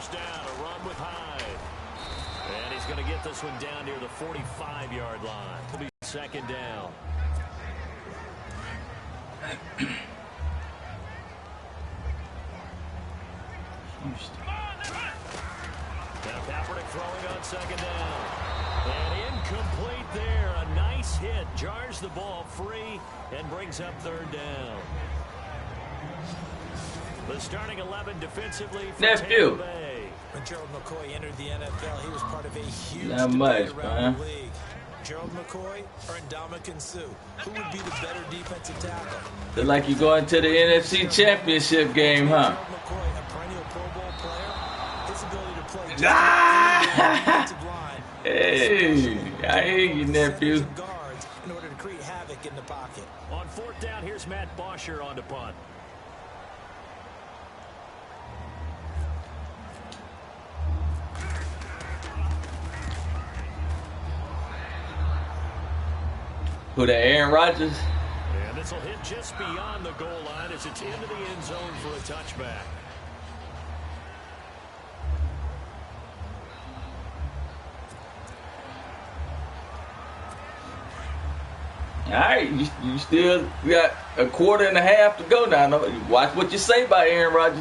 first down, a run with Hyde. And he's going to get this one down near the 45-yard line. It'll be second down. Now Kaepernick throwing on second down. And incomplete there. A nice hit. Jars the ball free and brings up third down. The starting 11 defensively for Nephew. Tampa Bay. When Gerald McCoy entered the NFL, he was part of a huge Not debate much, around man. the league. Gerald McCoy or Ndamukong Suh? Who would be the better defensive tackle? Look like you're going to the NFC Championship game, huh? Gerald McCoy, a perennial Pro Bowl player, his ability to play just defensive line. Hey, I hear you, nephew. Guards in order to create havoc in the pocket. On fourth down, here's Matt Bosher on the punt. Who that, Aaron Rodgers? And this will hit just beyond the goal line as it's into the end zone for a touchback. All right, you still got a quarter and a half to go now. Watch what you say about Aaron Rodgers.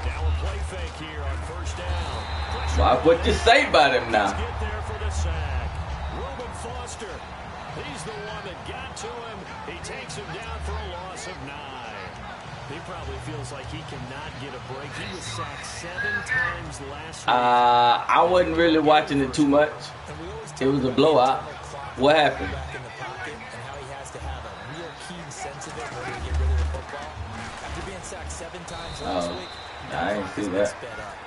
Now a play fake here on first down. Watch what you say about him now. Get there for the sack. Reuben Foster. He's the one that got to him. He takes him down for a loss of 9. He probably feels like he cannot get a break. He was sacked 7 times last week. I wasn't really watching it too much. It was a blowout. What happened? Back in the pocket and how he has to have a real keen sense of it in order to get rid of the football. After being sacked 7 times last week, I didn't see that.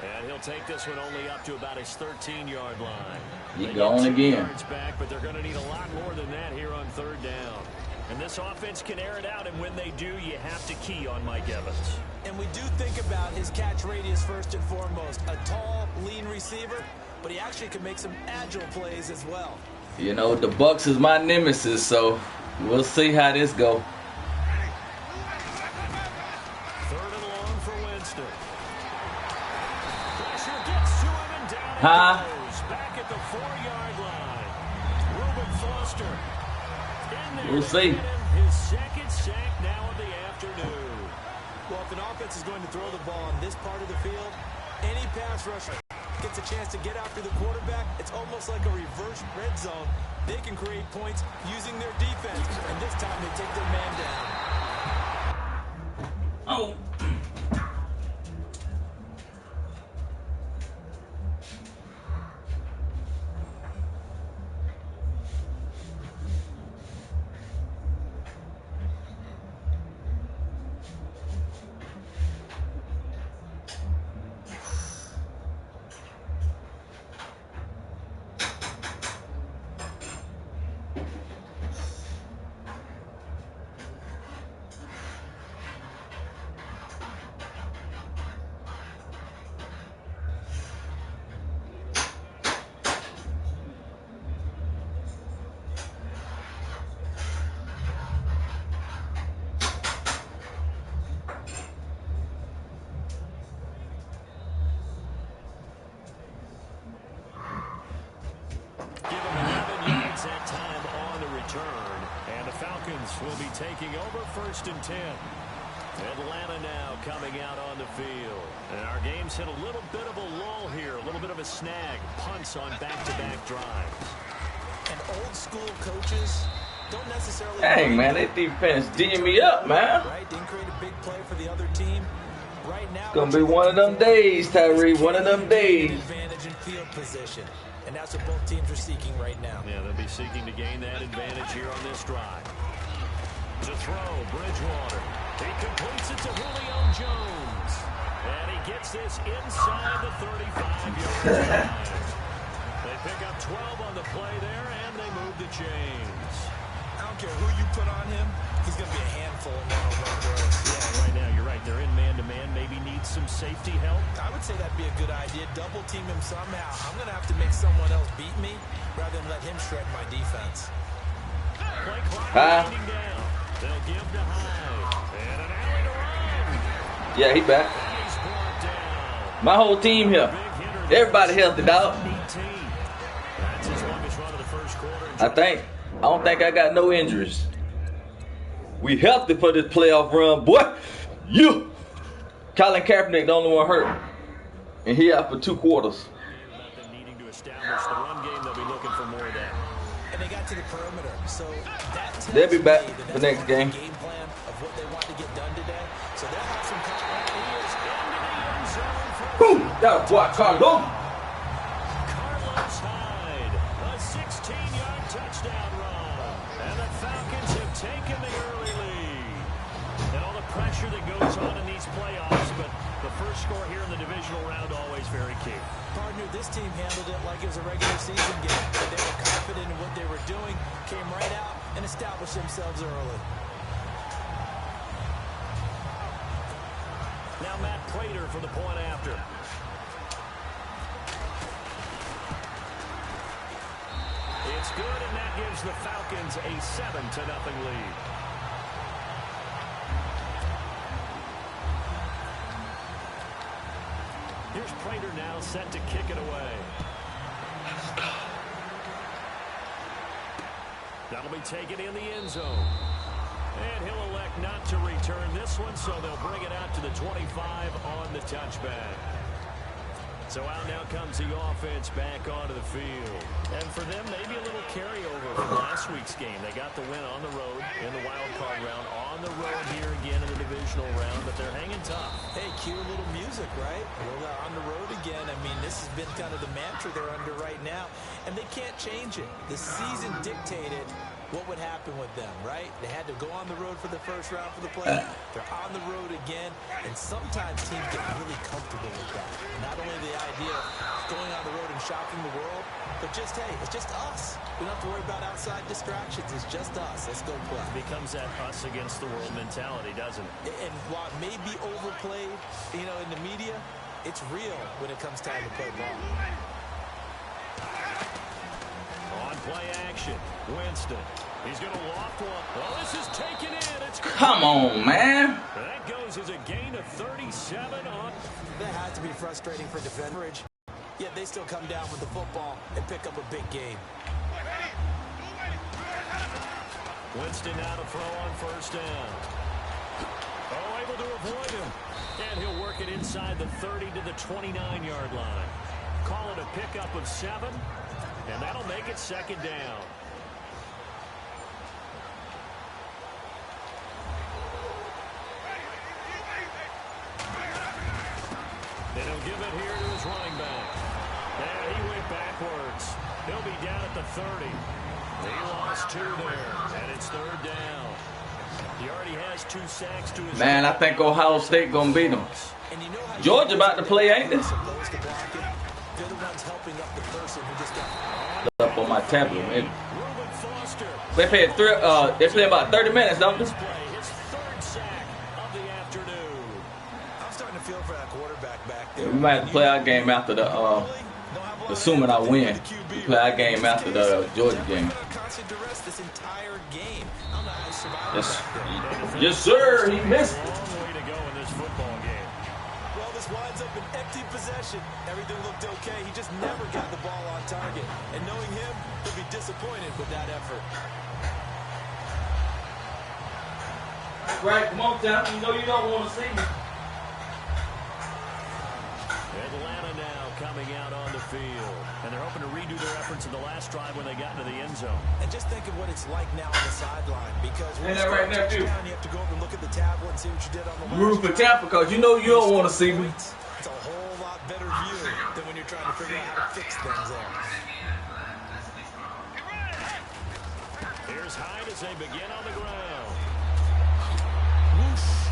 And he'll take this one only up to about his 13-yard line. He gone again. Yards back, but they're going to need a lot more than that here on third down. And this offense can air it out, and when they do, you have to key on Mike Evans. And we do think about his catch radius first and foremost. A tall, lean receiver, but he actually can make some agile plays as well. You know, the Bucs is my nemesis, so we'll see how this go. Third and long for Winston. Pressure gets to him and down he goes. Back at the 4-yard line. Reuben Foster. In there We'll see. His second sack now of the afternoon. Well, if an offense is going to throw the ball on this part of the field, any pass rusher gets a chance to get after the quarterback, it's almost like a reverse red zone. They can create points using their defense, and this time they take their man down. Oh. Will be taking over first and 10. Atlanta now coming out on the field. And our game's hit a little bit of a lull here, a little bit of a snag. Punts on back-to-back drives. And old school coaches don't necessarily... Dang, man, that defense D'ing me up, man. Right, didn't create a big play for the other team. Right now, It's gonna be one of them days, Tyree, one of them days. Advantage in field position. And that's what both teams are seeking right now. Yeah, they'll be seeking to gain that advantage here on this drive. To throw, Bridgewater. He completes it to Julio Jones. And he gets this inside the 35-yard line. They pick up 12 on the play there, and they move the chains. I don't care who you put on him, he's going to be a handful in one-on-one throws. Yeah, right now, you're right. They're in man-to-man. Maybe needs some safety help. I would say that'd be a good idea. Double team him somehow. I'm going to have to make someone else beat me rather than let him shred my defense. Play clock winding down. They'll give to Hyde. And an alley to run. Yeah, he back. My whole team here. Everybody healthy, dog. I don't think I got no injuries. We healthy for this playoff run, boy. You. Colin Kaepernick, the only one hurt. And he out for 2 quarters. Needing to establish the run game, they'll be looking for more of that. And they got to the perimeter, so they'll be back the next game. Game plan of what they want to get done today. So they'll have some boom! That boy, Carlos Hyde, a 16-yard touchdown run, and the Falcons have taken the early lead. And all the pressure that goes on in these playoffs, but the first score here in the divisional round always very key. Partner, this team handled it like it was a regular season game. They were confident in what they were doing, came right out and established themselves early. Now Matt Prater for the point after. It's good, and that gives the Falcons a 7-0 lead. Here's Prater now set to kick it away. That'll be taken in the end zone. And he'll elect not to return this one, so they'll bring it out to the 25 on the touchback. So out now comes the offense back onto the field. And for them, maybe a little carryover from last week's game. They got the win on the road in the wild card round, on the road here again in the divisional round, but they're hanging tough. Hey, cue a little music, right? Well, on the road again. I mean, this has been kind of the mantra they're under right now, and they can't change it. The season dictated what would happen with them, right? They had to go on the road for the first round for the playoff. They're on the road again, and sometimes teams get really comfortable with that. Not only the idea of going on the road and shocking the world, but just, hey, it's just us. We don't have to worry about outside distractions. It's just us. Let's go play. It becomes that us against the world mentality, doesn't it? And while it may be overplayed, in the media, it's real when it comes time to play ball. On play action, Winston. He's going to loft one. Well, this is taken in. It's come on, man. That goes as a gain of 37 on. That has to be frustrating for defenders. Yet they still come down with the football and pick up a big game. Winston now to throw on first down. Oh, able to avoid him. And he'll work it inside the 30 to the 29-yard line. Call it a pickup of 7. And that'll make it second down. And he'll give it here to his running back. And he went backwards. He'll be down at the 30. He lost 2 there. And it's third down. He already has 2 sacks to his... Man, I think Ohio State gonna beat them. Georgia about to play, ain't they? They're the ones helping up the person who just got up on my tablet, man. They play about 30 minutes, don't they? His third sack of the afternoon. I'm starting to feel for that quarterback back there. We might have to play our game after the assuming I win. We play our game after the Georgia game. Yes, sir. He missed it. Long way to go in this football game. Well, this winds up an empty possession. Everything looked okay. He just never got the ball on target. And knowing him, he'll be disappointed with that effort. Right, come on, Tom. You know you don't want to see me. Atlanta now coming out on the field. And they're hoping to redo their efforts in the last drive when they got into the end zone. And just think of what it's like now on the sideline. Because when you right there, too. Down, you have to go over and look at the tablet and see what you did on the last Root for Tampa because you know you don't want to see me. It's a whole lot better view than when you're trying to figure out how to fix things there. Here's Hyde as they begin on the ground. Whoosh.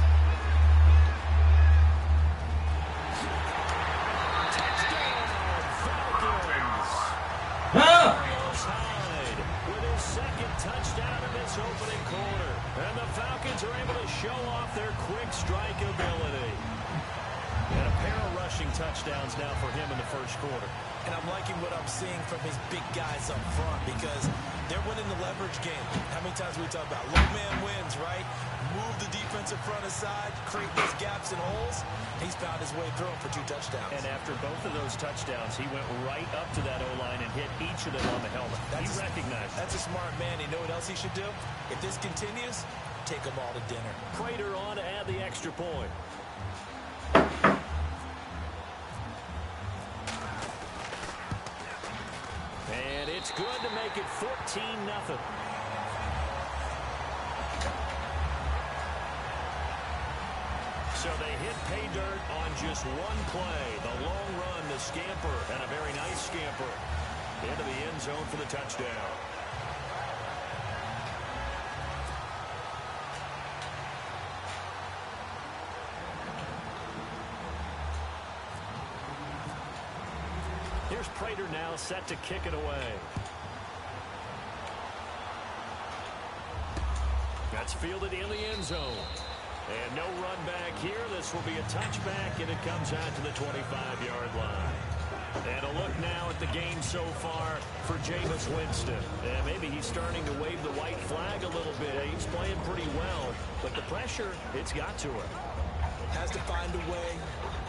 Huh? Hyde with his second touchdown in this opening quarter. And the Falcons are able to show off their quick strike ability. And a pair of rushing touchdowns now for him in the first quarter. And I'm liking what I'm seeing from his big guys up front because they're winning the leverage game. How many times we talk about low man wins, right? Move the defensive front aside, create those gaps and holes. He's found his way through for 2 touchdowns. And after both of those touchdowns, he went right up to that O-line and hit each of them on the helmet. He recognized it. That's a smart man. You know what else he should do? If this continues, take them all to dinner. Prater on to add the extra point. And it's good to make it 14-0. So they hit pay dirt on just one play. The long run, the scamper, and a very nice scamper into the end zone for the touchdown. Here's Prater now set to kick it away. That's fielded in the end zone. And no run back here. This will be a touchback, and it comes out to the 25-yard line. And a look now at the game so far for Jameis Winston. And maybe he's starting to wave the white flag a little bit. He's playing pretty well, but the pressure, it's got to him. Has to find a way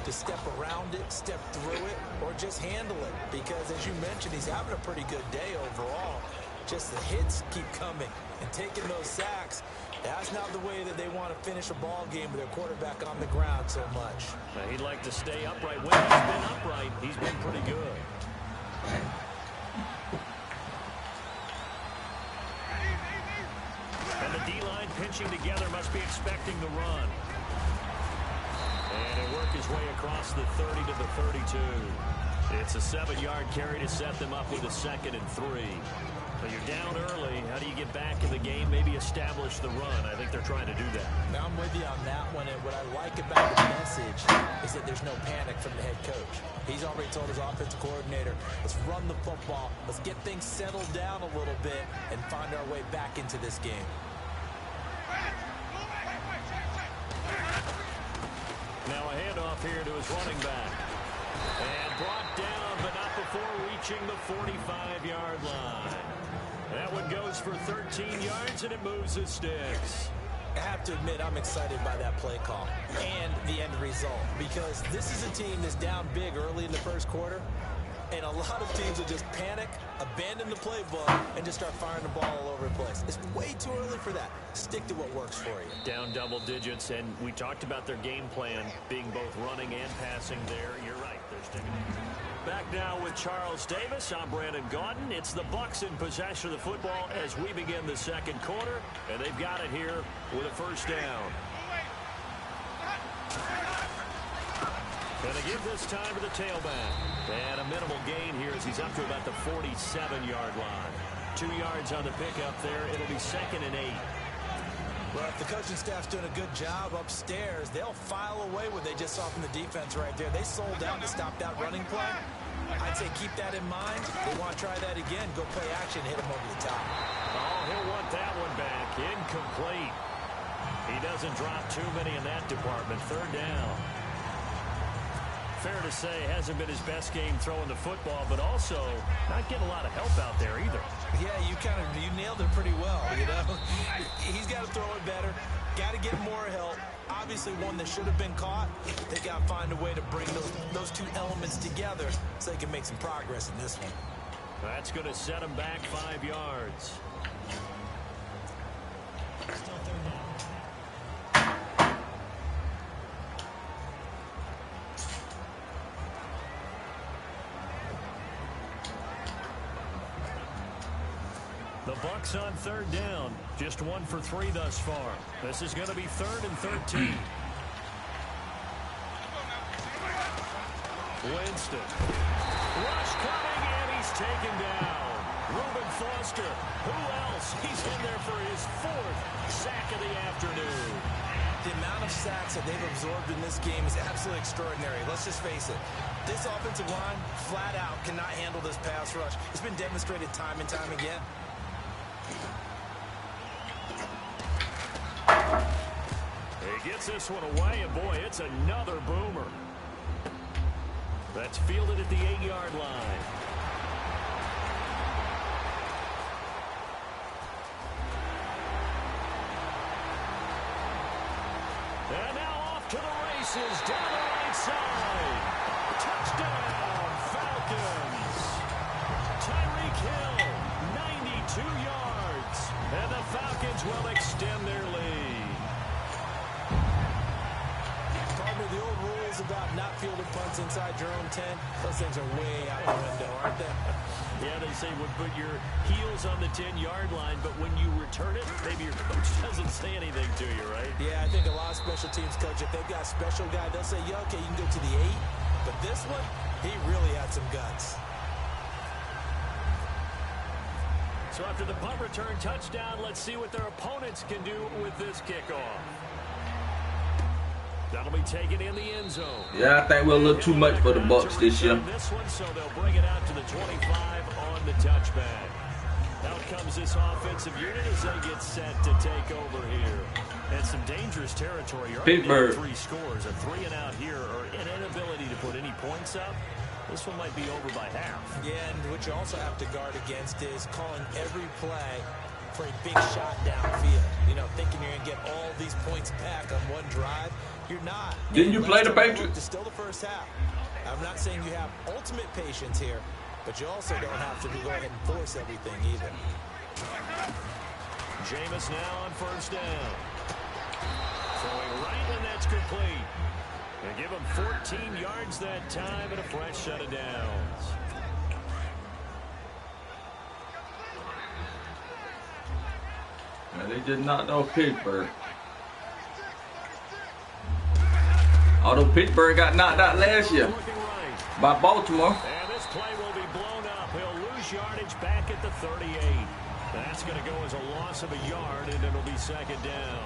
to step around it, step through it, or just handle it. Because, as you mentioned, he's having a pretty good day overall. Just the hits keep coming. And taking those sacks, that's not the way that they want to finish a ball game with their quarterback on the ground so much. He'd like to stay upright. When he's been upright, he's been pretty good. And the D-line pinching together must be expecting the run. And he'll work his way across the 30 to the 32. It's a 7-yard carry to set them up with a 2nd and 3. But you're down early. How do you get back in the game? Maybe establish the run. I think they're trying to do that. Now I'm with you on that one. And what I like about the message is that there's no panic from the head coach. He's already told his offensive coordinator, let's run the football. Let's get things settled down a little bit and find our way back into this game. Now a handoff here to his running back. And brought down, but not before reaching the 45-yard line. That one goes for 13 yards, and it moves the sticks. I have to admit, I'm excited by that play call and the end result. Because this is a team that's down big early in the first quarter. And a lot of teams will just panic, abandon the playbook, and just start firing the ball all over the place. It's way too early for that. Stick to what works for you. Down double digits, and we talked about their game plan being both running and passing there. You're right. They're sticking it. Back now with Charles Davis. I'm Brandon Gaudin. It's the Bucs in possession of the football as we begin the second quarter, and they've got it here with a first down. And they give this time to the tailback. And a minimal gain here as he's up to about the 47-yard line. 2 yards on the pickup there. It'll be 2nd and 8. Well, if the coaching staff's doing a good job upstairs, they'll file away what they just saw from the defense right there. They sold out to stop that running play. I'd say keep that in mind. They want to try that again. Go play action, hit them over the top. Oh, he'll want that one back. Incomplete. He doesn't drop too many in that department. 3rd down. Fair to say, hasn't been his best game throwing the football, but also not getting a lot of help out there either. Yeah, you nailed it pretty well, you know. He's got to throw it better, got to get more help. Obviously one that should have been caught. They got to find a way to bring those two elements together so they can make some progress in this one. That's going to set him back 5 yards. Still 3rd down. The Bucs on 3rd down. Just 1 for 3 thus far. This is going to be 3rd and 13. Winston. Rush coming, and he's taken down. Reuben Foster. Who else? He's in there for his 4th sack of the afternoon. The amount of sacks that they've absorbed in this game is absolutely extraordinary. Let's just face it. This offensive line, flat out, cannot handle this pass rush. It's been demonstrated time and time again. He gets this one away, and boy, it's another boomer. That's fielded at the 8-yard line. passes down the right side. Touchdown, Falcons. Tyreek Hill, 92 yards. And the Falcons will extend their lead. Partner, the old rules about not fielding punts inside your own 10, those things are way out the window, aren't they? Yeah, they say would put your heels on the 10-yard line, but when you return it, maybe your coach doesn't say anything to you, right? Yeah, I think a lot of special teams coach, if they've got a special guy, they'll say, yeah, okay, you can go to the 8. But this one, he really had some guts. So after the punt return touchdown, let's see what their opponents can do with this kickoff. That'll be taken in the end zone. Yeah, I think we're a little too much for the Bucs this year. This one, so they'll bring it out to the 25 on the touchback. Out comes this offensive unit as they get set to take over here. And some dangerous territory. Pittsburgh. 3 scores, a 3-and-out here, or an inability to put any points up. This one might be over by half. Yeah, and what you also have to guard against is calling every play for a big shot downfield. You know, thinking you're going to get all these points back on one drive. You're not. Didn't you play the Patriots? It's still the first half. I'm not saying you have ultimate patience here, but you also don't have to go ahead and force everything either. Jameis now on first down. Throwing right, and that's complete. And give him 14 yards that time and a fresh set of downs. Yeah, they did not know Pittsburgh. Although Pittsburgh got knocked out last year by Baltimore. And this play will be blown up. He'll lose yardage back at the 38. That's going to go as a loss of a yard, and it'll be second down.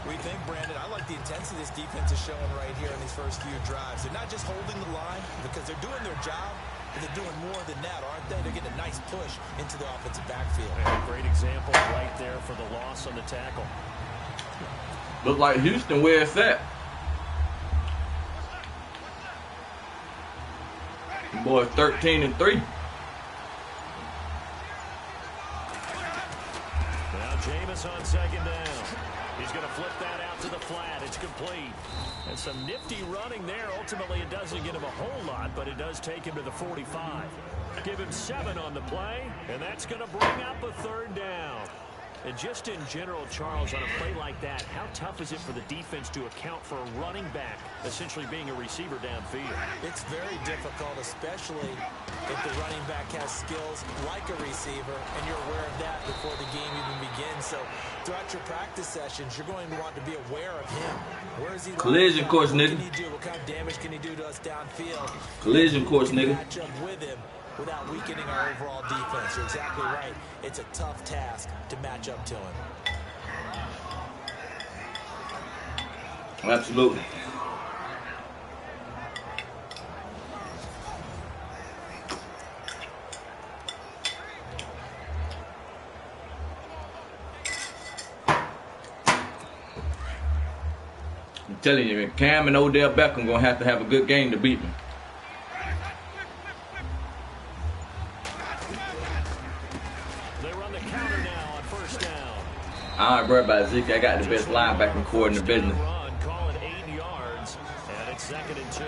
We think, Brandon, I like the intensity this defense is showing right here in these first few drives. They're not just holding the line because they're doing their job, but they're doing more than that, aren't they? They're getting a nice push into the offensive backfield. And a great example right there for the loss on the tackle. Look like Houston where it's at. Boys 13-3. Now Jameis on second down. He's going to flip that out to the flat. It's complete. And some nifty running there. Ultimately, it doesn't get him a whole lot, but it does take him to the 45. Give him 7 on the play, and that's going to bring up a third down. And just in general, Charles, on a play like that, how tough is it for the defense to account for a running back essentially being a receiver downfield? It's very difficult, especially if the running back has skills like a receiver, and you're aware of that before the game even begins. So throughout your practice sessions, you're going to want to be aware of him. Where is he? Collision course, nigga. What can he do? What kind of damage can he do to us downfield? Collision course, nigga. Match up with him without weakening our overall defense. You're exactly right. It's a tough task to match up to him. Absolutely. I'm telling you, Cam and Odell Beckham gonna have to have a good game to beat me. I ain't worried about Zeke. I got the best linebacking core in the business. Call it 8 yards, and it's 2nd and 2.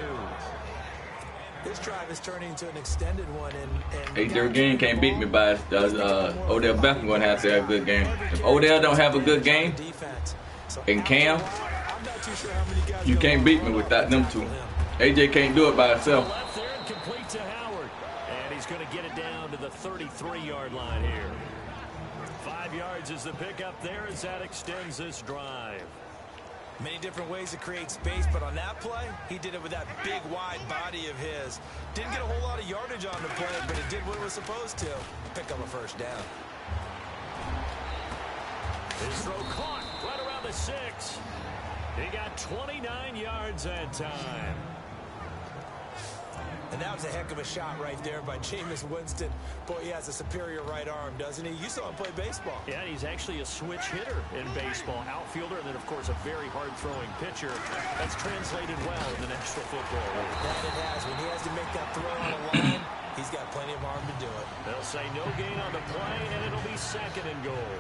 This drive is turning into an extended one, and Their game can't beat me by Odell Beckham going to have to have a good game. If Odell don't have a good game, and Cam, you can't beat me without them two. AJ can't do it by himself. Left there and complete to Howard, and he's going to get it down to the 33-yard line here. 5 yards is the pickup there as that extends this drive. Many different ways to create space, but on that play, he did it with that big, wide body of his. Didn't get a whole lot of yardage on the play, but it did what it was supposed to. Pick up a first down. His throw caught right around the 6. He got 29 yards that time. And that was a heck of a shot right there by Jameis Winston. Boy, he has a superior right arm, doesn't he? You saw him play baseball. Yeah, he's actually a switch hitter in baseball. Outfielder, and then, of course, a very hard-throwing pitcher. That's translated well in the National Football League. That it has. When he has to make that throw on a line, he's got plenty of arm to do it. They'll say no gain on the play, and it'll be 2nd and goal.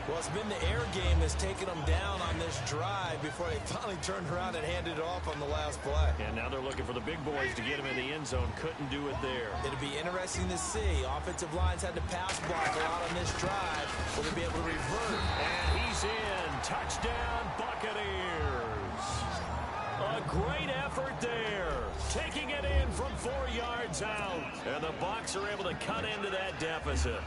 Well, it's been the air game that's taken them down on this drive before they finally turned around and handed it off on the last play. And now they're looking for the big boys to get him in the end zone. Couldn't do it there. It'll be interesting to see. Offensive lines had to pass block a lot on this drive. Will they be able to revert? And he's in. Touchdown, Buccaneers. A great effort there. Taking it in from 4 yards out. And the Bucs are able to cut into that deficit.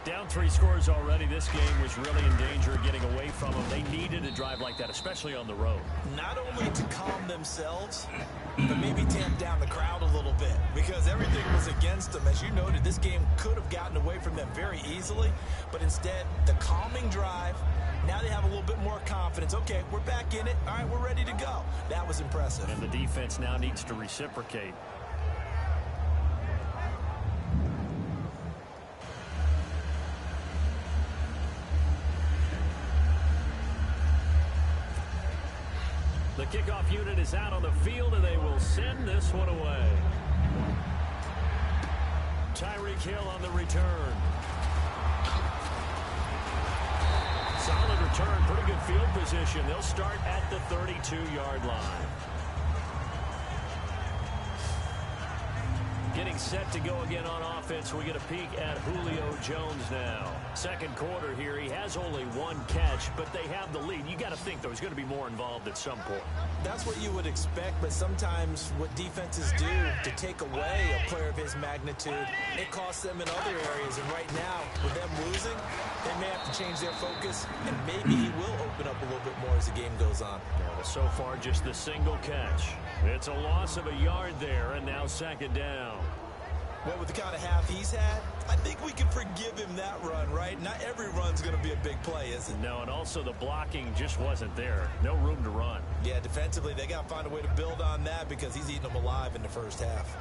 Down 3 scores already. This game was really in danger of getting away from them. They needed a drive like that, especially on the road. Not only to calm themselves, but maybe tamp down the crowd a little bit, because everything was against them. As you noted, this game could have gotten away from them very easily, but instead, the calming drive, now they have a little bit more confidence. Okay, we're back in it. All right, we're ready to go. That was impressive. And the defense now needs to reciprocate. The kickoff unit is out on the field, and they will send this one away. Tyreek Hill on the return. Solid return, pretty good field position. They'll start at the 32-yard line. Getting set to go again on offense. We get a peek at Julio Jones now. Second quarter here. He has only 1 catch, but they have the lead. You got to think, though, he's going to be more involved at some point. That's what you would expect, but sometimes what defenses do to take away a player of his magnitude, it costs them in other areas. And right now, with them losing, they may have to change their focus, and maybe he will open up a little bit more as the game goes on. Yeah, well, so far, just the single catch. It's a loss of a yard there, and now second down. Well, with the kind of half he's had, I think we can forgive him that run, right? Not every run's going to be a big play, is it? No, and also the blocking just wasn't there. No room to run. Yeah, defensively, they got to find a way to build on that because he's eating them alive in the first half.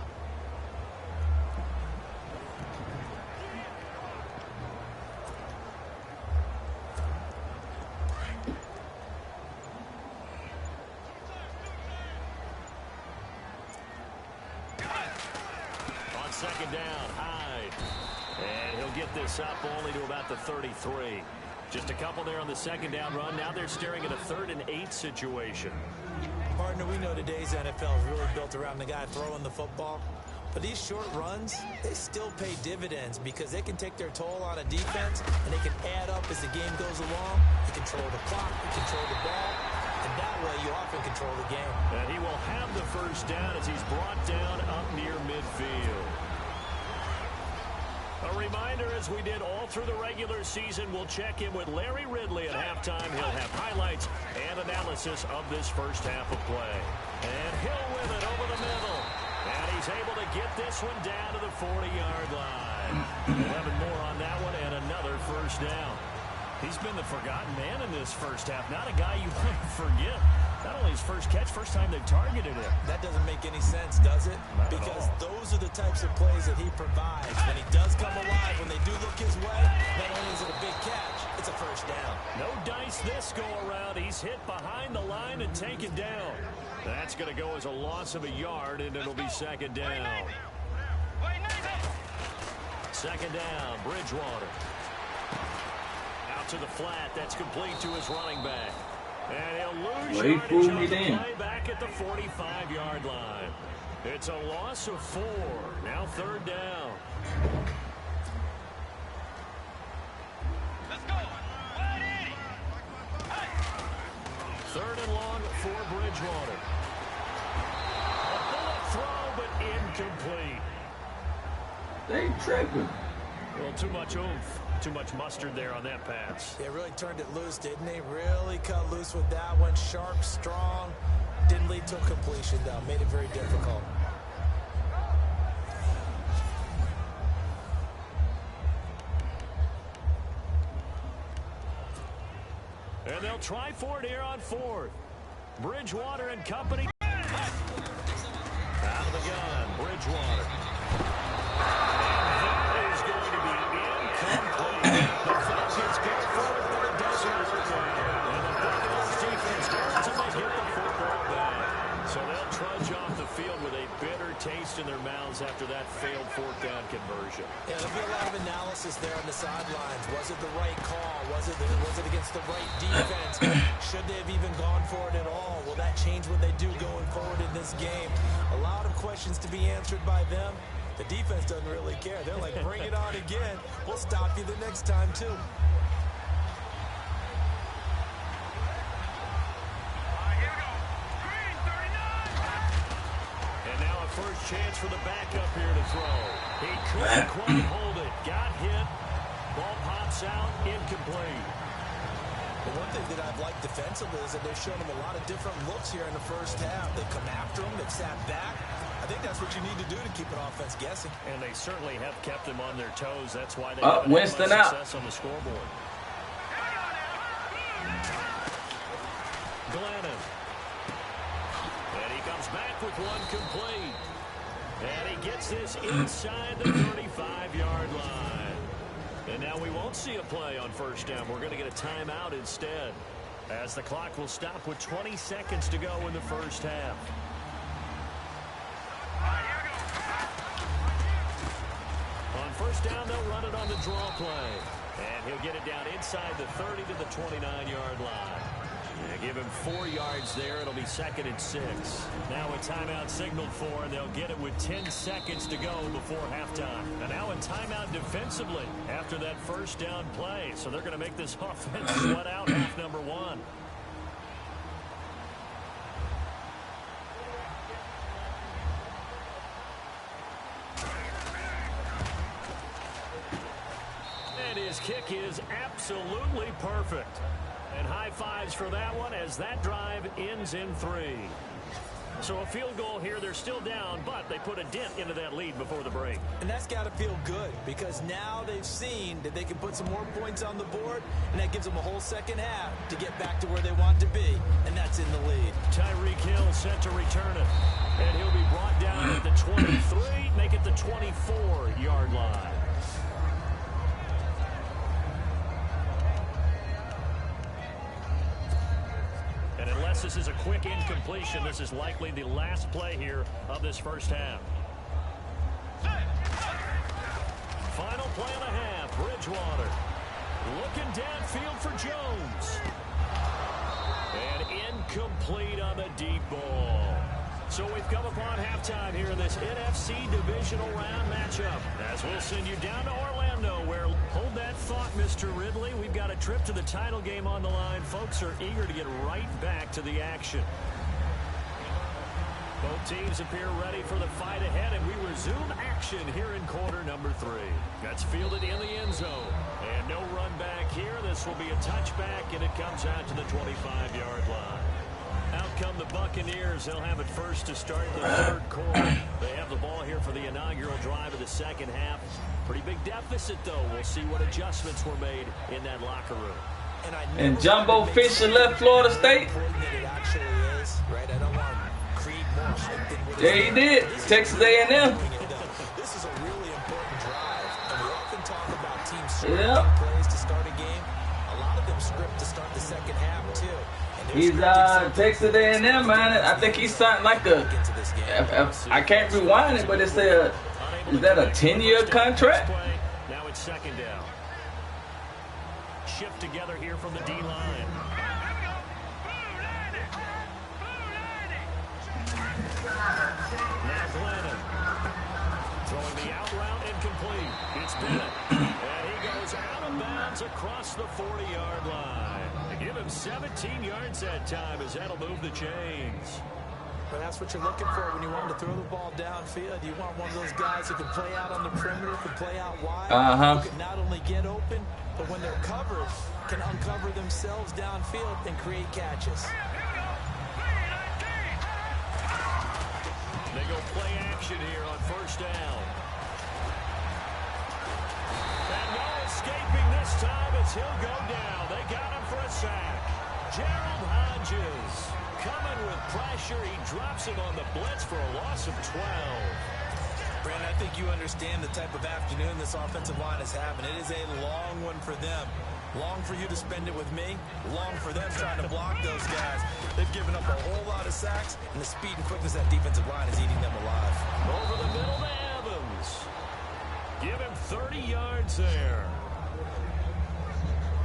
Second down, Hyde. And he'll get this up only to about the 33. Just a couple there on the second down run. Now they're staring at a 3rd and 8 situation. Partner, we know today's NFL is really built around the guy throwing the football. But these short runs, they still pay dividends because they can take their toll on a defense and they can add up as the game goes along. They control the clock, they control the ball. And that way, you often control the game. And he will have the first down as he's brought down up near midfield. A reminder, as we did all through the regular season, we'll check in with Larry Ridley at halftime. He'll have highlights and analysis of this first half of play. And Hill with it over the middle. And he's able to get this one down to the 40-yard line. 11 more on that one and another first down. He's been the forgotten man in this first half. Not a guy you might forget. Not only his first catch, first time they've targeted him. That doesn't make any sense, does it? Not because at all. Those are the types of plays that he provides. When he does come alive, when they do look his way, not only is it a big catch, it's a first down. No dice this go around. He's hit behind the line and taken down. That's going to go as a loss of a yard, and it'll be second down. Second down, Bridgewater. Out to the flat. That's complete to his running back. And he'll lose yardage on the play back at the 45-yard line. It's a loss of 4. Now third down. Let's go. 180. Third and long for Bridgewater. A bullet throw, but incomplete. They tripping. Well, too much oomph. Too much mustard there on that pass. They really turned it loose, didn't they? Really cut loose with that one. Sharp, strong. Didn't lead to a completion, though. Made it very difficult. And they'll try for it here on 4th. Bridgewater and company. Out of the gun, Bridgewater. And that is going to be incomplete. The Falcons go for it, but it doesn't work out. And the Buccaneers defense goes to make it the football back. So they'll trudge off the field with a bitter taste in their mouths after that failed fourth down conversion. Yeah, there'll be a lot of analysis there on the sidelines. Was it the right call? Was it against the right defense? Should they have even gone for it at all? Will that change what they do going forward in this game? A lot of questions to be answered by them. The defense doesn't really care. They're like, bring it on again. We'll stop you the next time, too. First chance for the backup here to throw. He couldn't quite hold it. Got hit. Ball pops out. Incomplete. The one thing that I've liked defensively is that they've shown him a lot of different looks here in the first half. They've come after him. They've sat back. I think that's what you need to do to keep an offense guessing. And they certainly have kept them on their toes. That's why they haven't had much success on the scoreboard. Glennon. And he comes back with one complete. And he gets this inside the 35-yard line. And now we won't see a play on first down. We're going to get a timeout instead, as the clock will stop with 20 seconds to go in the first half. On first down, they'll run it on the draw play. And he'll get it down inside the 30 to the 29-yard line. Give him 4 yards there. It'll be 2nd and 6. Now a timeout signaled for, and they'll get it with 10 seconds to go before halftime. And now a timeout defensively after that first down play. So they're going to make this offense sweat out half number 1. And his kick is absolutely perfect. And high fives for that one as that drive ends in 3. So a field goal here. They're still down, but they put a dent into that lead before the break. And that's got to feel good, because now they've seen that they can put some more points on the board, and that gives them a whole second half to get back to where they want to be, and that's in the lead. Tyreek Hill set to return it, and he'll be brought down at the 23, make it the 24-yard line. Unless this is a quick incompletion, this is likely the last play here of this first half. Final play and a half. Bridgewater looking downfield for Jones. And incomplete on the deep ball. So we've come upon halftime here in this NFC Divisional Round matchup, as we'll send you down to Orlando, where, hold that thought, Mr. Ridley, we've got a trip to the title game on the line. Folks are eager to get right back to the action. Both teams appear ready for the fight ahead, and we resume action here in quarter number 3. That's fielded in the end zone. And no run back here. This will be a touchback, and it comes out to the 25-yard line. Out come the Buccaneers. They'll have it first to start the third quarter. They have the ball here for the inaugural drive of the second half. Pretty big deficit, though. We'll see what adjustments were made in that locker room. And Jumbo Fisher left Florida State. Yeah, he did. Texas A&M. This is a really important drive, and we often talk about teams scripting plays to start a game. A lot of them script to start the second half too. He's Texas A&M, man. I think he's signed like a. I can't rewind it, but it's a. Is that a 10-year contract? Now it's second down. Shift together here from the D-line. Now Glennon. Throwing the out route incomplete. It's Bennett. And he goes out of bounds across the 40-yard line. They give him 17 yards that time, as that'll move the chains. But that's what you're looking for when you want to throw the ball downfield. You want one of those guys who can play out on the perimeter, can play out wide, who can not only get open, but when they're covered, can uncover themselves downfield and create catches. They go play action here on first down. And no escaping this time as he'll go down. They got him for a sack. Gerald Hodges coming with pressure. He drops him on the blitz for a loss of 12. Brandon, I think you understand the type of afternoon this offensive line is having. It is a long one for them. Long for you to spend it with me. Long for them trying to block those guys. They've given up a whole lot of sacks, and the speed and quickness of that defensive line is eating them alive. Over the middle they have 30 yards there.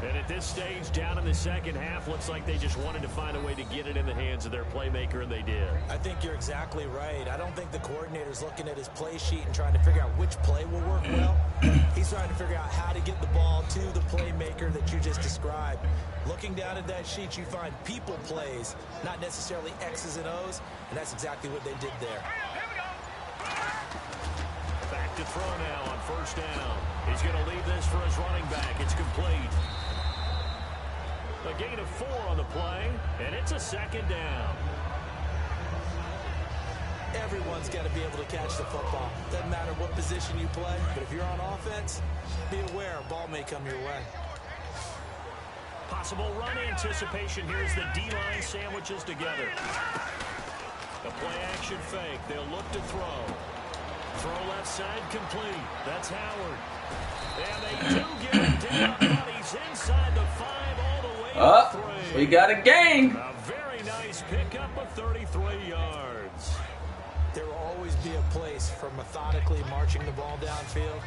And at this stage, down in the second half, looks like they just wanted to find a way to get it in the hands of their playmaker, and they did. I think you're exactly right. I don't think the coordinator's looking at his play sheet and trying to figure out which play will work well. He's trying to figure out how to get the ball to the playmaker that you just described. Looking down at that sheet, you find people plays, not necessarily X's and O's, and that's exactly what they did there. Back to throw now on first down. He's going to leave this for his running back. It's complete. A gain of 4 on the play, and it's a second down. Everyone's got to be able to catch the football. Doesn't matter what position you play, but if you're on offense, be aware a ball may come your way. Possible run anticipation. Here's the D-line sandwiches together. A play-action fake. They'll look to throw. Throw left side complete. That's Howard. And they do get him down, but he's inside the 5 all the way to 3. We got a gain. A very nice pickup of 33 yards. There will always be a place for methodically marching the ball downfield.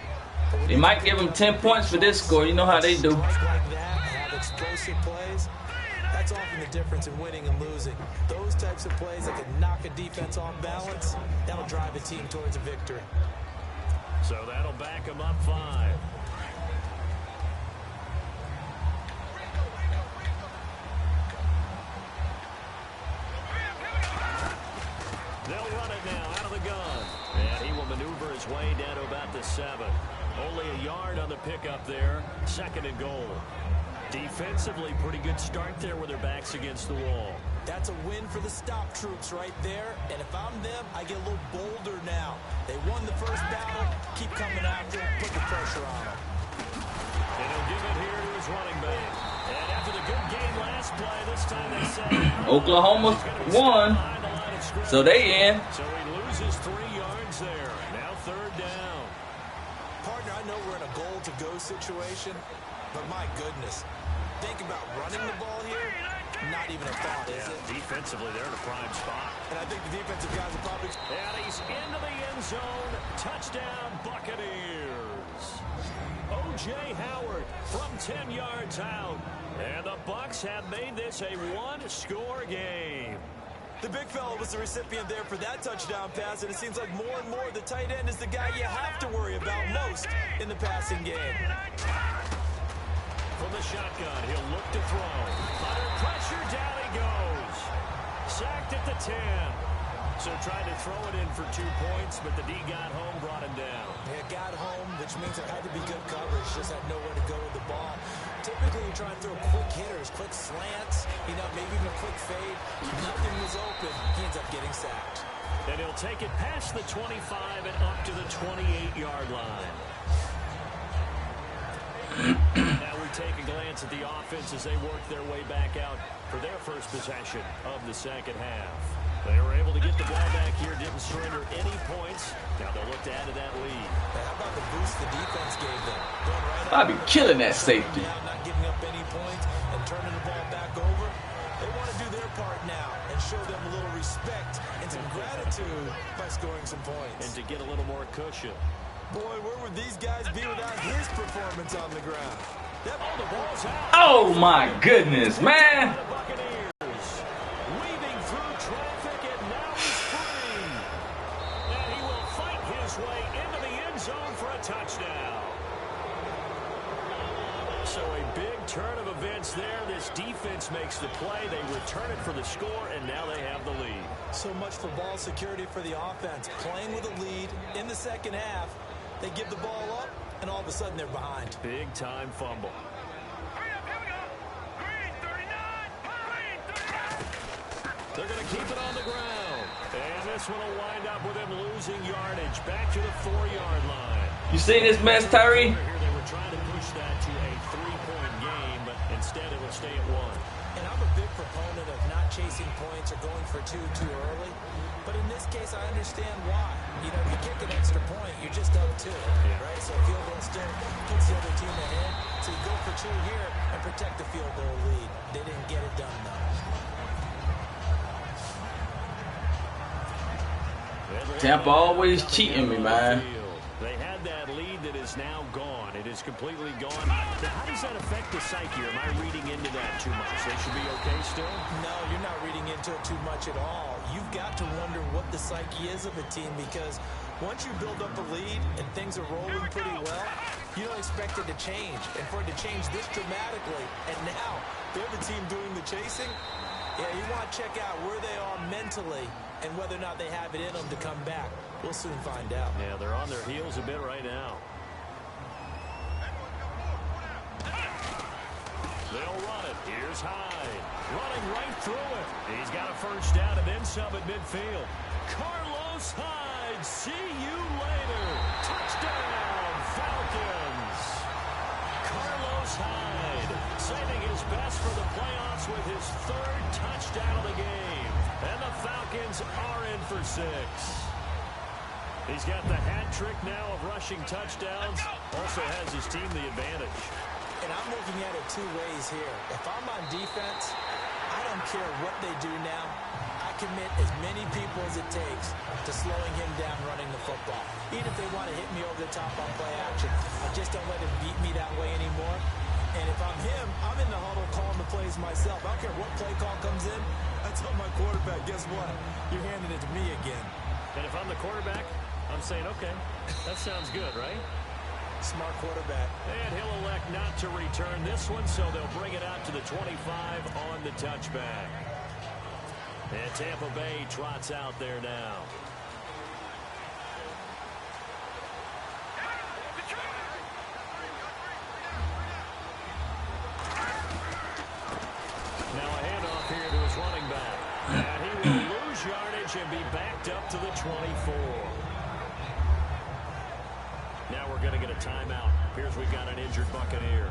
They might give him 10 points for this score. You know how they do. Like that, have explosive plays. That's often the difference in winning and losing. Those types of plays that can knock a defense off balance, that'll drive a team towards a victory. So that'll back them up 5. They'll run it now out of the gun. And he will maneuver his way down to about the 7. Only a yard on the pickup there. 2nd and goal. Defensively, pretty good start there with their backs against the wall. That's a win for the stop troops right there. And if I'm them, I get a little bolder now. They won the first battle. Keep coming after them. Put the pressure on them. And he'll give it here to his running back. And after the good game last play, this time they say Oklahoma won, so they in. So he loses 3 yards there. Now 3rd down. Partner, I know we're in a goal-to-go situation, but my goodness, think about running the ball here. Not even a thought, is it? Defensively, they're in a prime spot. And I think the defensive guys will probably... And he's into the end zone. Touchdown, Buccaneers. O.J. Howard from 10 yards out. And the Bucs have made this a 1-score game. The big fella was the recipient there for that touchdown pass, and it seems like more and more the tight end is the guy you have to worry about most in the passing game. From the shotgun, he'll look to throw. Under pressure, down he goes. Sacked at the 10. So tried to throw it in for 2 points, but the D got home, brought him down. Yeah, got home, which means there had to be good coverage. Just had nowhere to go with the ball. Typically, you try and throw quick hitters, quick slants, maybe even a quick fade. Nothing was open. He ends up getting sacked. And he'll take it past the 25 and up to the 28-yard line. Now we take a glance at the offense as they work their way back out for their first possession of the second half. They were able to get the ball back here, didn't surrender any points. Now they'll look to add to that lead. How about the boost the defense gave them? Going right I'd be killing that safety. Not giving up any points and turning the ball back over. They want to do their part now and show them a little respect and some gratitude by scoring some points. And to get a little more cushion. Boy, where would these guys be without his performance on the ground? That ball, the ball's out. Oh my goodness, man. Weaving through traffic, and now he's free. And he will fight his way into the end zone for a touchdown. So a big turn of events there. This defense makes the play. They return it for the score, and now they have the lead. So much for ball security for the offense. Playing with a lead in the second half. They give the ball up, and all of a sudden they're behind. Big-time fumble. They're going to keep it on the ground. And this one will wind up with him losing yardage back to the 4-yard line. You seen this mess, Tyree? They were trying to push that to a 3-point game, but instead it will stay at 1. And I'm a big proponent of not chasing points or going for 2 too early. But in this case, I understand why. If you kick an extra point, you're just up 2, right? So field goal still puts the other team ahead. So you go for 2 here and protect the field goal lead. They didn't get it done, though. Tampa always cheating me, man. They had that lead that is now gone. It is completely gone. So how does that affect the psyche? Am I reading into that too much? They should be okay still? No, you're not reading into it too much at all. You've got to wonder what the psyche is of a team, because once you build up a lead and things are rolling pretty well, you don't expect it to change. And for it to change this dramatically, and now they're the team doing the chasing, yeah, you want to check out where they are mentally and whether or not they have it in them to come back. We'll soon find out. Yeah, they're on their heels a bit right now. They'll run it. Here's Hyde. Running right through it. He's got a first down and then some at midfield. Carlos Hyde, see you later. Touchdown, Falcons. Carlos Hyde saving his best for the playoffs with his third touchdown of the game. And the Falcons are in for 6. He's got the hat trick now of rushing touchdowns. Also has his team the advantage. And I'm looking at it two ways here. If I'm on defense, I don't care what they do now. I commit as many people as it takes to slowing him down running the football. Even if they want to hit me over the top on play action, I just don't let him beat me that way anymore. And if I'm him, I'm in the huddle calling the plays myself. I don't care what play call comes in. I tell my quarterback, guess what? You're handing it to me again. And if I'm the quarterback, I'm saying, okay, that sounds good, right? Smart quarterback. And he'll elect not to return this one, so they'll bring it out to the 25 on the touchback. And Tampa Bay trots out there now. Now a handoff here to his running back. And he will lose yardage and be backed up to the 24. Now we're going to get a timeout. Appears we've got an injured Buccaneer.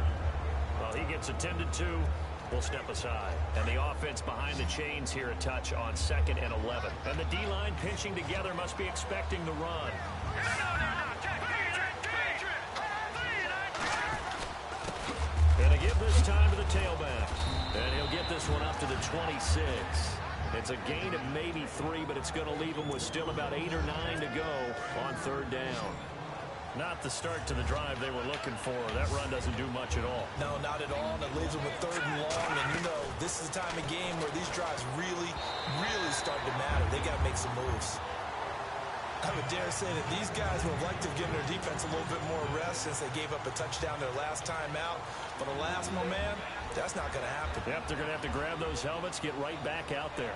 Well, he gets attended to. We'll step aside. And the offense behind the chains here a touch on 2nd and 11. And the D-line pinching together must be expecting the run. And to give this time to the tailback. And he'll get this one up to the 26. It's a gain of maybe 3, but it's going to leave him with still about 8 or 9 to go on 3rd down. Not the start to the drive they were looking for. That run doesn't do much at all. No, not at all. And it leaves them with 3rd and long. And you know, this is the time of game where these drives really start to matter. They got to make some moves. I would dare say that these guys would have liked to have given their defense a little bit more rest since they gave up a touchdown their last time out. But alas, my man, that's not going to happen. Yep, they're going to have to grab those helmets, get right back out there.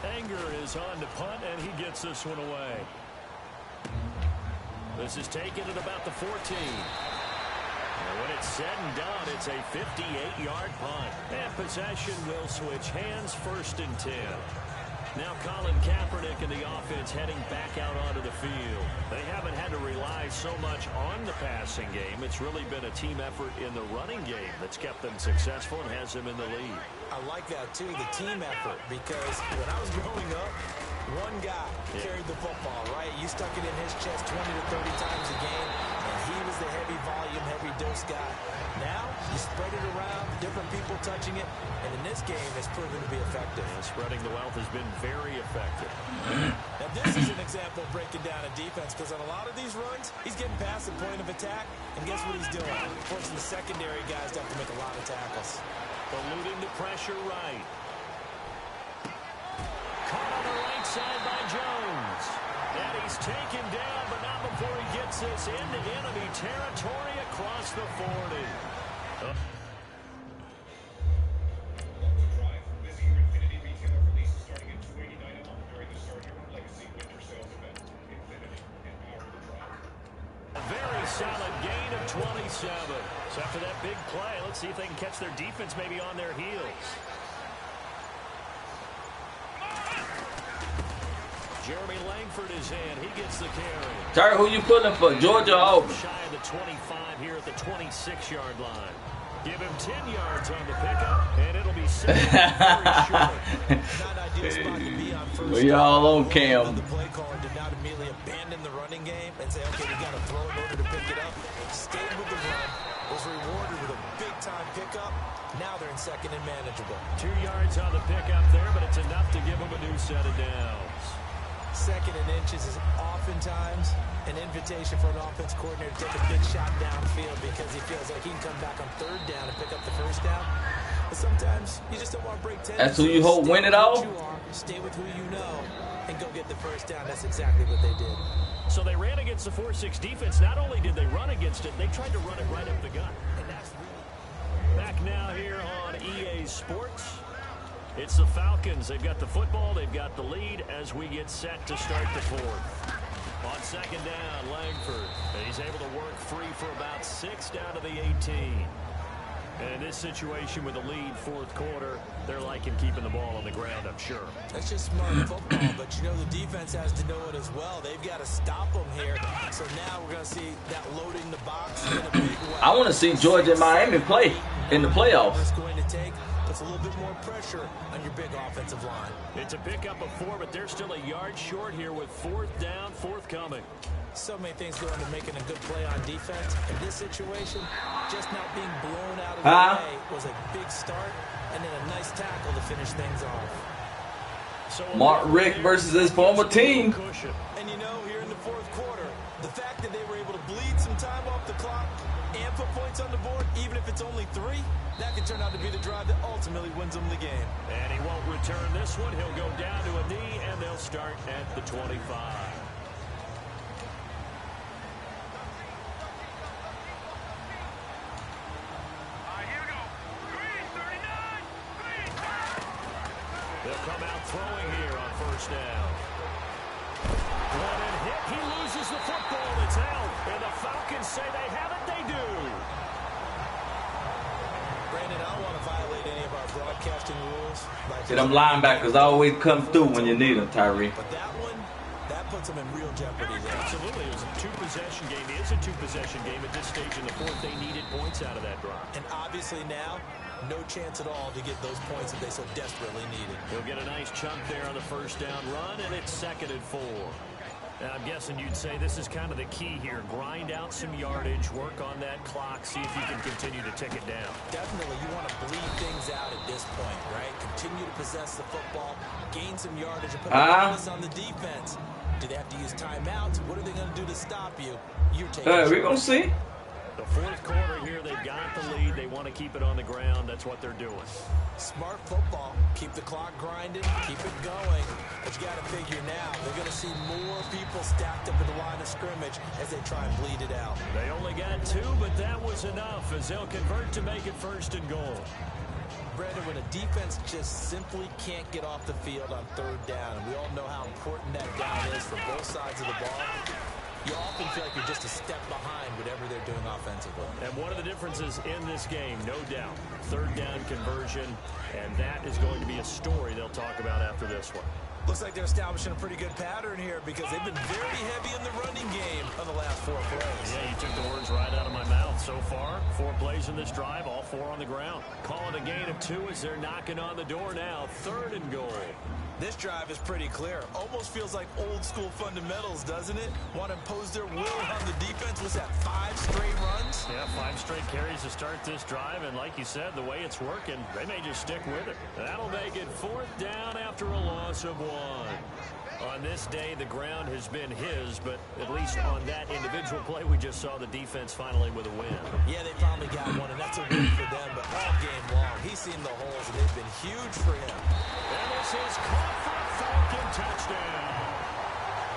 Anger is on to punt, and he gets this one away. This is taken at about the 14. And when it's said and done, it's a 58-yard punt. And possession will switch hands, 1st and 10. Now Colin Kaepernick and the offense heading back out onto the field. They haven't had to rely so much on the passing game. It's really been a team effort in the running game that's kept them successful and has them in the lead. I like that, too, the team effort, because when I was growing up, one guy carried the football, right? You stuck it in his chest 20 to 30 times a game, and he was the heavy volume, heavy dose guy. Now, you spread it around, different people touching it, and in this game, it's proven to be effective. And spreading the wealth has been very effective. Now, this is an example of breaking down a defense, because on a lot of these runs, he's getting past the point of attack, and guess what he's doing? Forcing the secondary guys to have to make a lot of tackles. Eluding the pressure right. Caught on the right side by Jones. And he's taken down, but not before he gets this into enemy territory across the 40. A very solid gain of 27. So after that big play, let's see if they can catch their defense maybe on their heels. Jeremy Langford is in. He gets the carry. Terry, who you pulling for, Georgia or Auburn? Shy of the 25 here at the 26-yard line. Give him 10 yards on the pickup, and it'll be set very short. Not ideal spot to be on first. We all on Cam. The play caller did not immediately abandon the running game and say, okay, we got to throw in order to pick it up. Stayed with the run, was rewarded with a big-time pickup. Now they're in 2nd and manageable. 2 yards on the pickup there, but it's enough to give them a new set of downs. second and inches is oftentimes an invitation for an offense coordinator to take a big shot downfield because he feels like he can come back on third down and pick up the first down. But sometimes you just don't want to break 10. That's who you hope win it all? Stay with who you know and go get the first down. That's exactly what they did. So they ran against the 4-6 defense. Not only did they run against it, they tried to run it right up the gut. And that's back now here on EA Sports. It's the Falcons. They've got the football. They've got the lead as we get set to start the fourth. On second down, Langford. He's able to work free for about 6 down to the 18. And in this situation with the lead fourth quarter, they're liking keeping the ball on the ground, I'm sure. That's just smart football, but you know the defense has to know it as well. They've got to stop them here. So now we're going to see that loading the box in a big way. I want to see Georgia and Miami play in the playoffs. It's going to take puts a little bit more pressure on your big offensive line. It's a pickup of 4, but they're still a yard short here with fourth down, fourth coming. So many things go into making a good play on defense. In this situation, just not being blown out of the way was a big start, and then a nice tackle to finish things off. So Mark Richt versus his former team. And you know, here in the fourth quarter, the fact that they were able to bleed some time off the clock and put points on the board, even if it's only 3, that could turn out to be the drive that ultimately wins them the game. And he won't return this one. He'll go down to a knee, and they'll start at the 25. They'll come out throwing here on first down. One and hit. He loses the football. It's out. And the Falcons say they have it. They do. Brandon, I don't want to violate any of our broadcasting rules. See, them linebackers always come through when you need them, Tyree. But that one, that puts them in real jeopardy there. Absolutely. It was a 2-possession game. It is a 2-possession game at this stage in the fourth. They needed points out of that drive. And obviously now, no chance at all to get those points that they so desperately needed. He'll get a nice chunk there on the first down run, and it's 2nd and 4. And I'm guessing you'd say this is kind of the key here. Grind out some yardage, work on that clock, see if you can continue to tick it down. Definitely, you want to bleed things out at this point, right? Continue to possess the football, gain some yardage, and put emphasis on the defense. Do they have to use timeouts? What are they going to do to stop you? You're taking we're going to see. The fourth quarter here, they've got the lead. They want to keep it on the ground. That's what they're doing. Smart football. Keep the clock grinding. Keep it going. But you got to figure now, they're going to see more people stacked up at the line of scrimmage as they try and bleed it out. They only got 2, but that was enough as they'll convert to make it 1st and goal. Brandon, when a defense just simply can't get off the field on third down, and we all know how important that down is for both sides of the ball, you often feel like you're just a step behind whatever they're doing offensively. And one of the differences in this game, no doubt, third down conversion, and that is going to be a story they'll talk about after this one. Looks like they're establishing a pretty good pattern here because they've been very heavy in the running game on the last 4 plays. Yeah, you took the words right out of my mouth. So far, 4 plays in this drive, all 4 on the ground. Call it a gain of 2 as they're knocking on the door now. 3rd and goal. This drive is pretty clear. Almost feels like old school fundamentals, doesn't it? Want to impose their will on the defense. Was that 5 straight runs? Yeah, 5 straight carries to start this drive. And like you said, the way it's working, they may just stick with it. That'll make it 4th down after a loss of 1. On this day, the ground has been his, but at least on that individual play, we just saw the defense finally with a win. Yeah, they finally got one, and that's a win for them. But all game long, he's seen the holes, and they've been huge for him. And this is caught for a Falcon touchdown.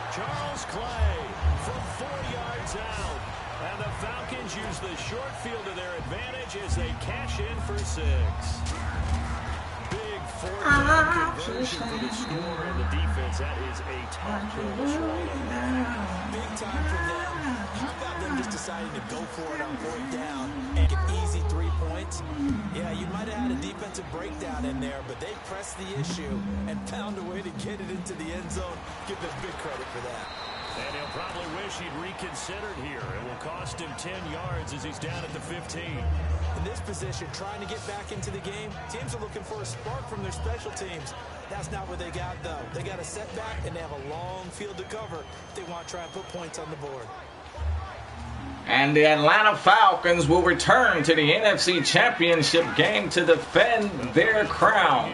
Charles Clay from 4 yards out. And the Falcons use the short field to their advantage as they cash in for 6. Big 4th down conversion for the score, and the defense, that is a top pill to swallow. Big time for them. How about them just deciding to go for it on 4th down and get easy 3 points? Yeah, you might have had a defensive breakdown in there, but they pressed the issue and found a way to get it into the end zone. Give them big credit for that. And he'll probably wish he'd reconsidered here. It will cost him 10 yards as he's down at the 15. In this position, trying to get back into the game, teams are looking for a spark from their special teams. That's not what they got, though. They got a setback, and they have a long field to cover if they want to try and put points on the board. And the Atlanta Falcons will return to the NFC Championship game to defend their crown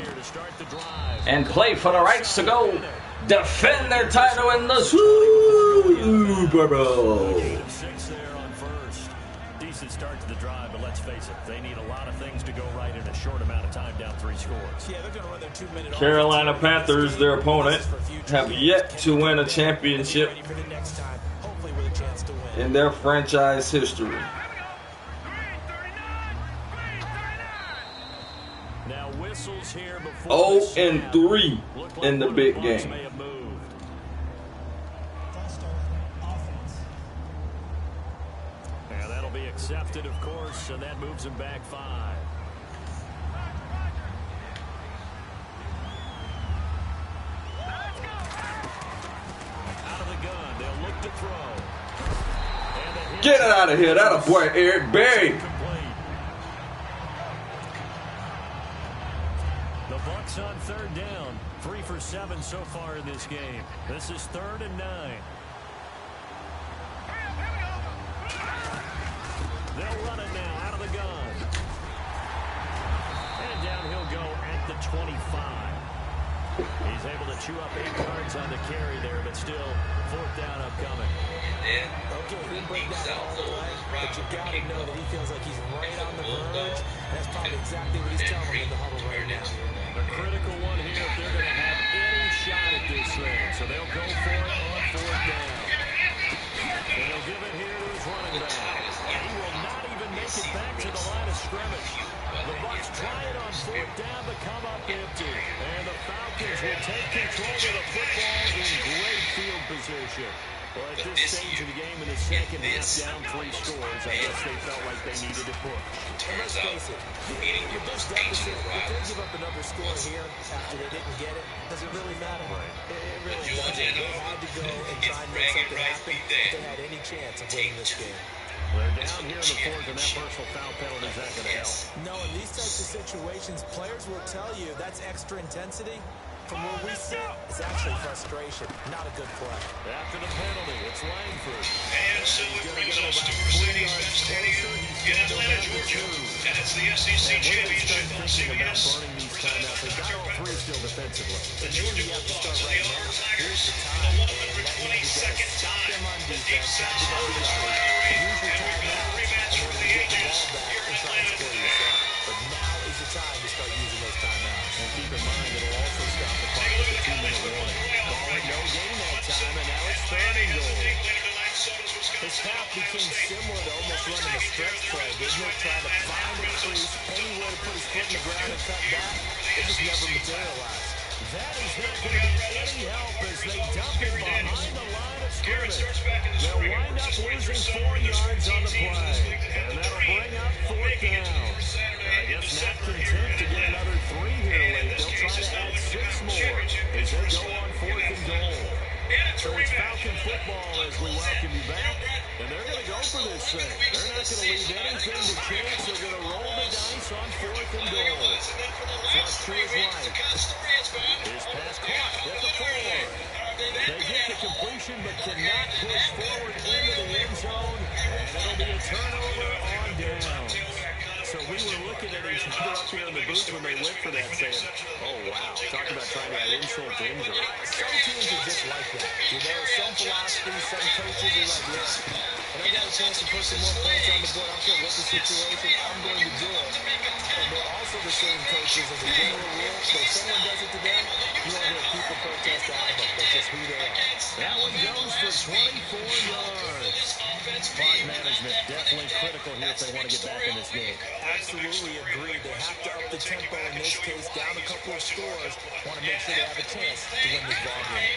and play for the rights to go defend their title in the Super Bowl. 6 there on first. Decent start to the drive, but let's face it, they need a lot of things to go right in a short amount of time, down 3 scores. Yeah, they're going to run their 2-minute Carolina Panthers, their opponent, have yet to win a championship ready for the next time, hopefully with a chance to win. in their franchise history. Now whistles here before 0-3 in the big game. may have moved. And that'll be accepted, of course, and that moves him back 5. Out of the gun, they'll look to throw. And a hit. Get it out of here. That a boy, Eric Berry. Complete. The Bucs on 3rd down. 3 for 7 so far in this game. This is 3rd and 9. They'll run it now out of the gun. And down he'll go at the 25. He's able to chew up 8 yards on the carry there, but still 4th down upcoming. Okay, he break down all the way, but you got to know that he feels like he's right on the verge. That's probably exactly what he's telling him in the huddle right now. A critical one here if they're going to have any shot at this thing. So they'll go for it on 4th down. And they'll give it here to his running back. He will not even make it back to the line of scrimmage. The Bucs try it on 4th down but come up empty. And the Falcons will take control of the football in great field position. Well, at this stage of the game in the second half, down 3 scores, I guess they felt like they needed to push. And let's face it, with this deficit, if they give up another score here after they didn't get it, does it really matter? It really doesn't. They had to go and try and make something happen if they had any chance of winning this game. They're down here in the 4th, and that personal foul penalty is not going to help. No, in these types of situations, players will tell you that's extra intensity. From where we sit, it's actually frustration, not a good play. After the penalty, it's Langford. And so it brings us to Mercedes-Benz Stadium in Atlanta, Georgia. And it's the SEC Championship on CBS. Burning these timeouts. They've got all 3 still defensively. The Georgia Bulldogs and the Auburn Tigers for the 122nd time. The deep South Florida rivalry. And we've got a rematch for the ages here in Atlanta, Georgia. But now is the time to start using those timeouts. And keep in mind, it'll also stop the clock with a 2-minute warning. Calling no gain that time, and now it's 3rd and goal. His path became similar to almost running a stretch play, didn't it? Trying to find a crease, anywhere to put his foot in the ground and cut back. It just never materialized. That is not going to be any help as they dump it behind the line of scrimmage. They'll wind up losing 4 yards on the play. And that'll bring up 4th down. I guess not content to get another 3 here late. They'll try to add 6 more as they go on 4th and goal. So it's Falcon football as we welcome you back. And they're going to go for this thing. They're not going to leave anything to chance. They're going to roll the dice on 4th and goal. Flush to his right. His pass caught at the 4. They get the completion but cannot push forward into the end zone. And it'll be a turnover on down. So we were looking at each other up here in the booth when they went for that saying, oh, wow, talk about trying to add insult to injury. Some teams are just like that. You know, some philosophies, some coaches are like, look, when I got a chance to put some more points on the board, I don't care what the situation, I'm going to do it. And they're also the same coaches as a general rule. So if someone does it to them, you want to hear people protest out of them. That's just who they are. That one goes for 24 yards. Clock management definitely critical here if they want to get back in this game. Absolutely agreed. They have to up the tempo in this case, down a couple of scores. Want to make sure they have a chance to win this ball game.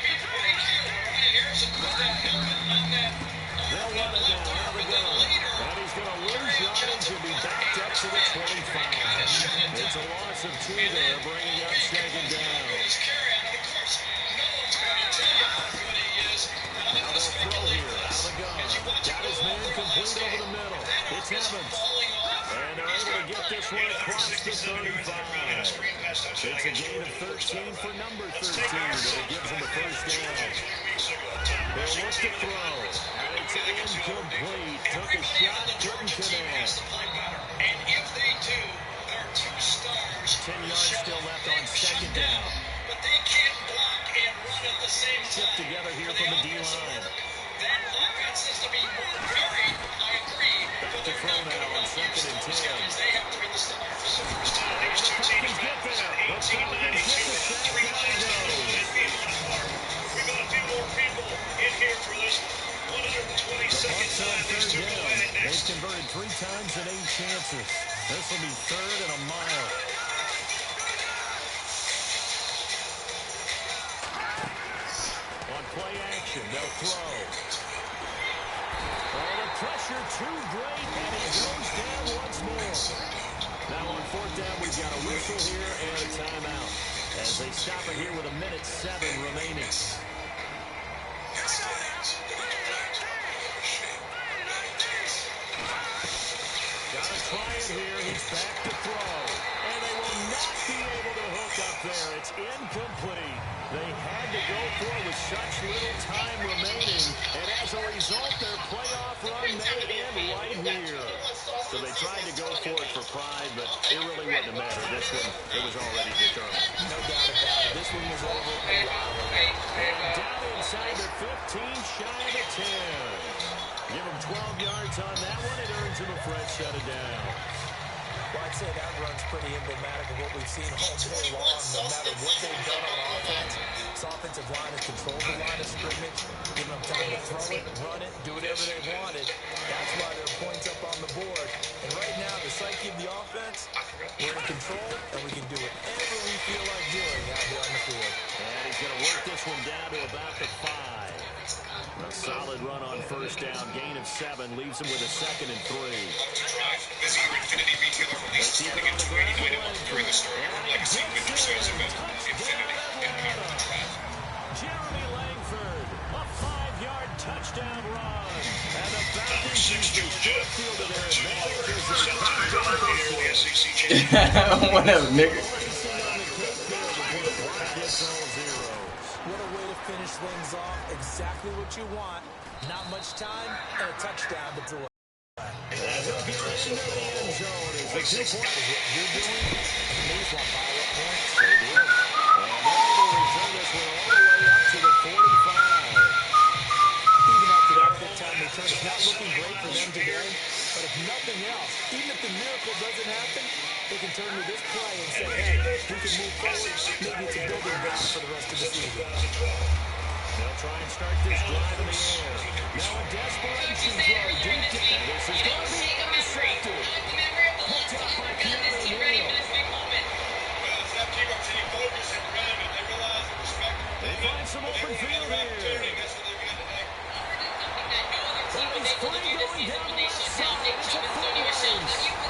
They'll run it now out of the gun. And he's going to lose yardage and be backed up to the 25. It's a loss of 2 there, bringing up 2nd down. Now they'll throw here out of the gun. Got his man complete over the middle. It's Evans. And they're able to get this one across the 35. It's a gain of 13 for number 13, but it gives him a 1st down. They'll look to throw. And it's incomplete. Took a shot, couldn't connect. And if they do, there are 2 stars. 10 yards still left on 2nd down. But they can't block and run at the same Chip together here from the D-line. That offense is to be more varied, I agree. Back to throw now on 2nd and 10. They have to make the stop. For the first time, these two teams have been 18-9, 3 plays to the line being left mark. We've got a few more people in here for this one. 122nd time these two go at it next. They've converted 3 times and 8 chances. This will be 3rd and a mile. On play action, they'll throw. Oh, the pressure too great, and he goes down once more. Now on 4th down, we've got a whistle here and a timeout as they stop it here with 1:07 remaining. Gotta try it here. He's back to throw. And they will not be able to hook up there. It's incomplete. They had to go for it with such little time remaining. And as a result, their playoff run may end right here. So they tried to go for it for pride, but it really wouldn't have mattered. This one, it was already determined. No doubt about it. This one was over a while ago. And down inside the 15, shy of the 10. Give him 12 yards on that one. It earns him a fresh set of downs. Well, I'd say that run's pretty emblematic of what we've seen all day long. No matter what they've done on offense, this offensive line has controlled the line of scrimmage, giving them time to throw it, run it, do whatever they wanted. That's why there are points up on the board. And right now, the psyche of the offense, we're in control, and we can do whatever we feel like doing out there on the field. And he's going to work this one down to about the 5. A solid run on 1st down, gain of 7, leaves him with a 2nd and 3. This year, Infinity Retailer released starting at $289 a month during the store. Legacy winter sales event. Infinity and Power of Drive. Jeremy Langford, a 5-yard touchdown run. And the Falcons use the short field of their advantage as they come down the SEC championship. Whatever, nigga. What a way to finish things off. Exactly what you want. Not much time and a touchdown to do it. And he'll get into the end zone as the 2 point is what you're doing. And these will pile up points. They did. And they're able to return this one all the way up to the 45. Even after that big time return, it's not looking great for them today. But if nothing else, even if the miracle doesn't happen, they can turn to this play and say, hey, we can move forward. Maybe it's a building block for the rest of the season. They'll try and start this drive in the air. Now a desperation throw deep down. This is going to be intercepted. Hooked up by Keanu Neal. They find some open field here. He's free going down the left side. It's a full race.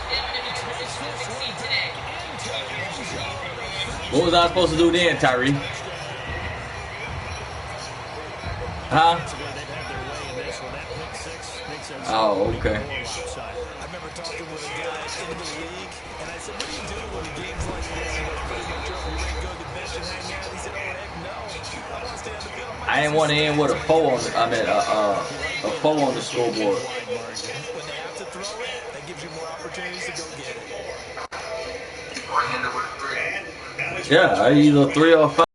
And he takes this one back into the end zone. What was I supposed to do then, Tyree? Huh? Oh, okay. I remember talking with a guy in the league, and I said, what do you do when the game's like this? You know, pretty much over, you're going to go to the bench and hang out? He said, oh, heck no. I want to stay on the field. I didn't want to end with a 4 on the, a 4 on the scoreboard. When they have to throw it, that gives you more opportunities to go get it. Yeah, either 3 or 5.